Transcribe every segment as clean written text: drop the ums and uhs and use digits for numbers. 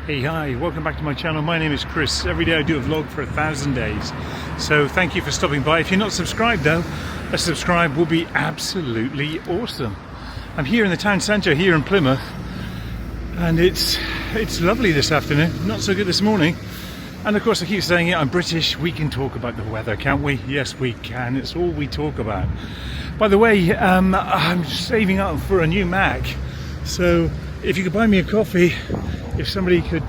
Hey, hi, welcome back to my channel. My name is Chris. Every day I do a vlog for 1,000 days. So thank you for stopping by. If you're not subscribed though, a subscribe will be absolutely awesome. I'm here in the town centre here in Plymouth, and it's lovely this afternoon, not so good this morning. And of course I keep saying it, I'm British, we can talk about the weather, can't we? Yes we can, it's all we talk about. By the way, I'm saving up for a new Mac, so if you could buy me a coffee, if somebody could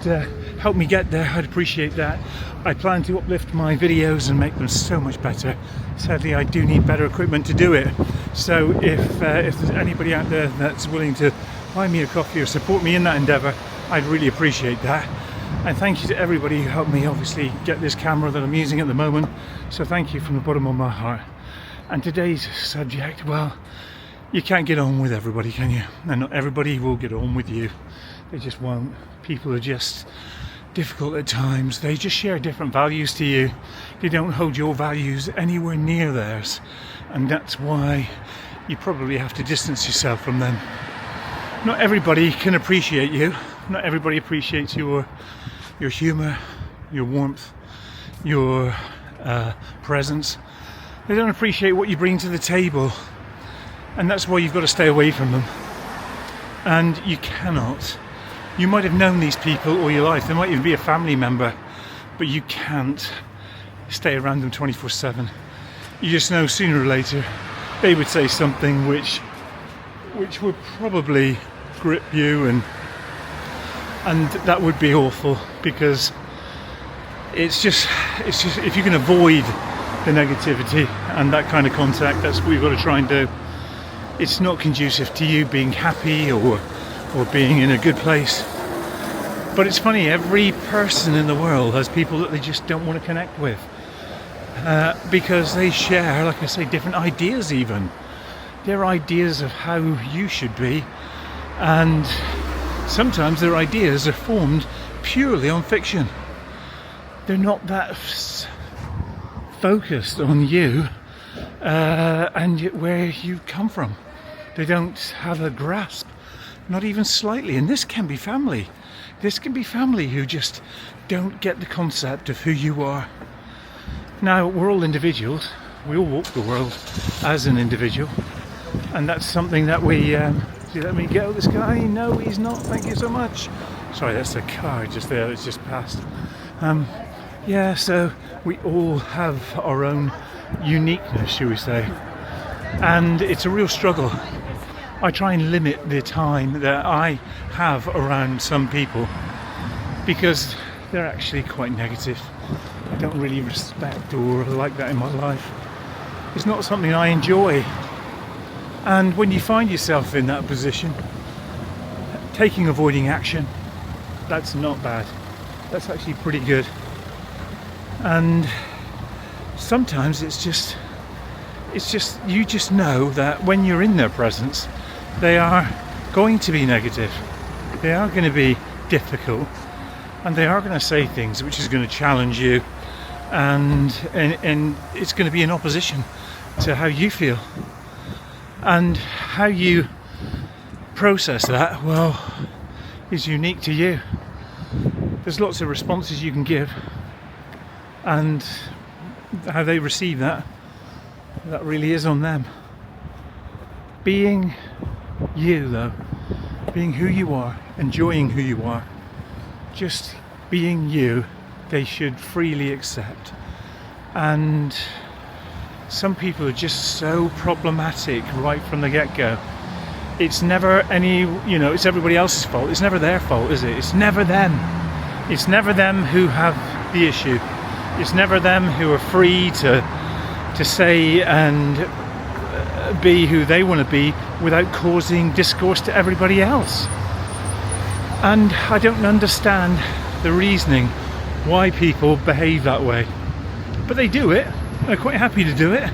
help me get there, I'd appreciate that. I plan to uplift my videos and make them so much better. Sadly, I do need better equipment to do it. So if there's anybody out there that's willing to buy me a coffee or support me in that endeavour, I'd really appreciate that. And thank you to everybody who helped me obviously get this camera that I'm using at the moment. So thank you from the bottom of my heart. And today's subject, well, you can't get on with everybody, can you? And not everybody will get on with you. They just won't. People are just difficult at times. They just share different values to you. They don't hold your values anywhere near theirs. And that's why you probably have to distance yourself from them. Not everybody can appreciate you. Not everybody appreciates your humour, your warmth, your presence. They don't appreciate what you bring to the table. And that's why you've got to stay away from them. And you cannot. You might have known these people all your life. They might even be a family member, but you can't stay around them 24/7. You just know sooner or later they would say something which would probably grip you, and that would be awful, because it's just if you can avoid the negativity and that kind of contact, that's what you've got to try and do. It's not conducive to you being happy or being in a good place. But it's funny, every person in the world has people that they just don't want to connect with, because they share, like I say, different ideas even. Their ideas of how you should be, and sometimes their ideas are formed purely on fiction. They're not that focused on you and where you come from. They don't have a grasp, not even slightly. And this can be family. This can be family who just don't get the concept of who you are. Now, we're all individuals. We all walk the world as an individual. And that's something that we... let me go, this guy. No, he's not. Thank you so much. Sorry, that's a car just there that's just passed. Yeah, so we all have our own uniqueness, shall we say. And it's a real struggle. I try and limit the time that I have around some people, because they're actually quite negative. I don't really respect or like that in my life. It's not something I enjoy. And when you find yourself in that position, avoiding action, that's not bad. That's actually pretty good. And sometimes it's just you just know that when you're in their presence, they are going to be negative, they are going to be difficult, and they are going to say things which is going to challenge you, and it's going to be in opposition to how you feel. And how you process that, well, is unique to you. There's lots of responses you can give, and how they receive that really is on them. Being you though, being who you are, enjoying who you are, just being you, they should freely accept. And some people are just so problematic right from the get-go. It's never it's everybody else's fault. It's never their fault, is it? It's never them. It's never them who have the issue. It's never them who are free to say and be who they want to be without causing discourse to everybody else. And I don't understand the reasoning why people behave that way. But they do it. They're quite happy to do it.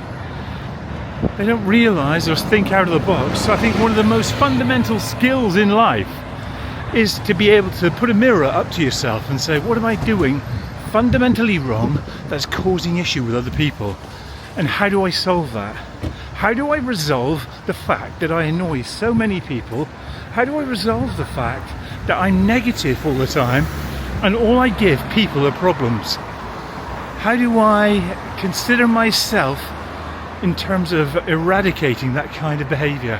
They don't realise or think out of the box. So I think one of the most fundamental skills in life is to be able to put a mirror up to yourself and say, what am I doing fundamentally wrong that's causing issue with other people? And how do I solve that? How do I resolve the fact that I annoy so many people? How do I resolve the fact that I'm negative all the time and all I give people are problems. How do I consider myself in terms of eradicating that kind of behaviour?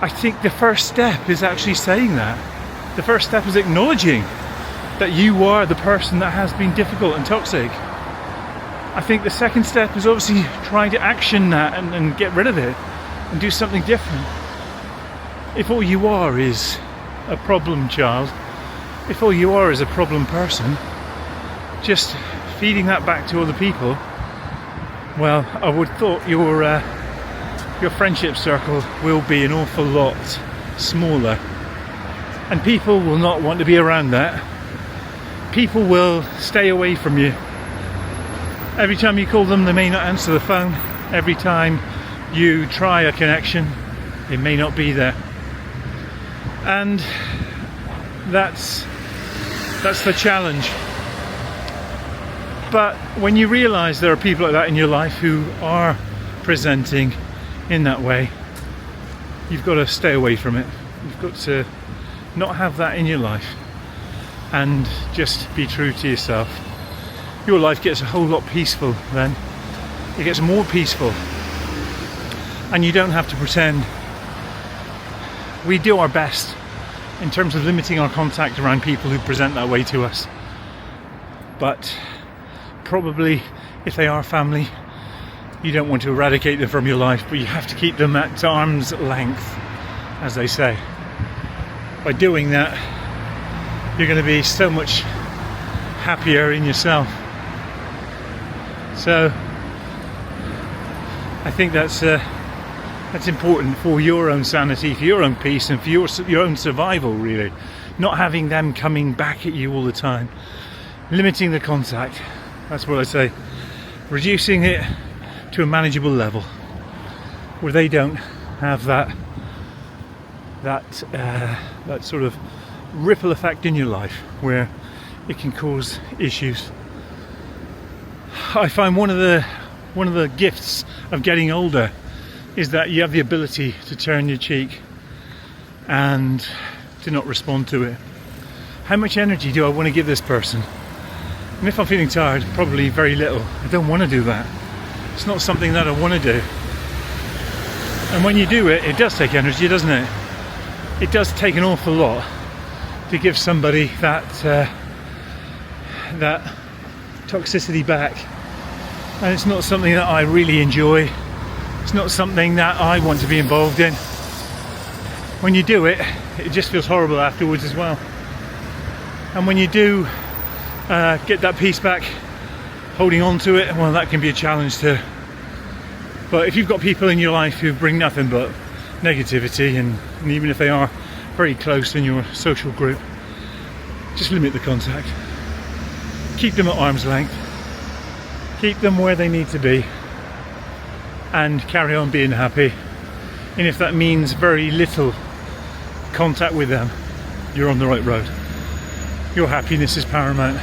I think the first step is actually saying that. The first step is acknowledging that you are the person that has been difficult and toxic. I think the second step is obviously trying to action that and get rid of it and do something different. If all you are is a problem child, if all you are is a problem person, just feeding that back to other people, well, I would thought your friendship circle will be an awful lot smaller, and people will not want to be around that. People will stay away from you. Every time you call them, they may not answer the phone. Every time you try a connection, it may not be there. And that's the challenge. But when you realise there are people like that in your life who are presenting in that way, you've got to stay away from it. You've got to not have that in your life and just be true to yourself. Your life gets a whole lot peaceful then. It gets more peaceful. And you don't have to pretend. We do our best in terms of limiting our contact around people who present that way to us. But probably if they are family, you don't want to eradicate them from your life, but you have to keep them at arm's length, as they say. By doing that, you're going to be so much happier in yourself. So I think that's important for your own sanity, for your own peace, and for your own survival, really. Not having them coming back at you all the time. Limiting the contact. That's what I say. Reducing it to a manageable level where they don't have that sort of ripple effect in your life where it can cause issues. I find one of the gifts of getting older is that you have the ability to turn your cheek and to not respond to it. How much energy do I want to give this person? And if I'm feeling tired, probably very little. I don't want to do that. It's not something that I want to do. And when you do it, it does take energy, doesn't it? It does take an awful lot to give somebody that toxicity back. And it's not something that I really enjoy. It's not something that I want to be involved in. When you do it, it just feels horrible afterwards as well. And when you do get that peace back, holding on to it, well, that can be a challenge too. But if you've got people in your life who bring nothing but negativity, and even if they are very close in your social group, just limit the contact. Keep them at arm's length. Keep them where they need to be. And carry on being happy. And if that means very little contact with them, you're on the right road. Your happiness is paramount,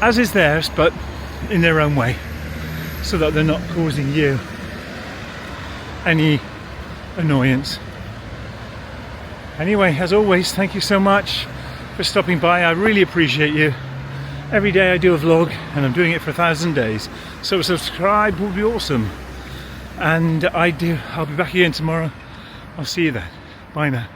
as is theirs, but in their own way, so that they're not causing you any annoyance. Anyway, as always, thank you so much for stopping by. I really appreciate you. Every day I do a vlog, and I'm doing it for 1,000 days, so subscribe would be awesome. And I'll be back again tomorrow. I'll see you then. Bye now.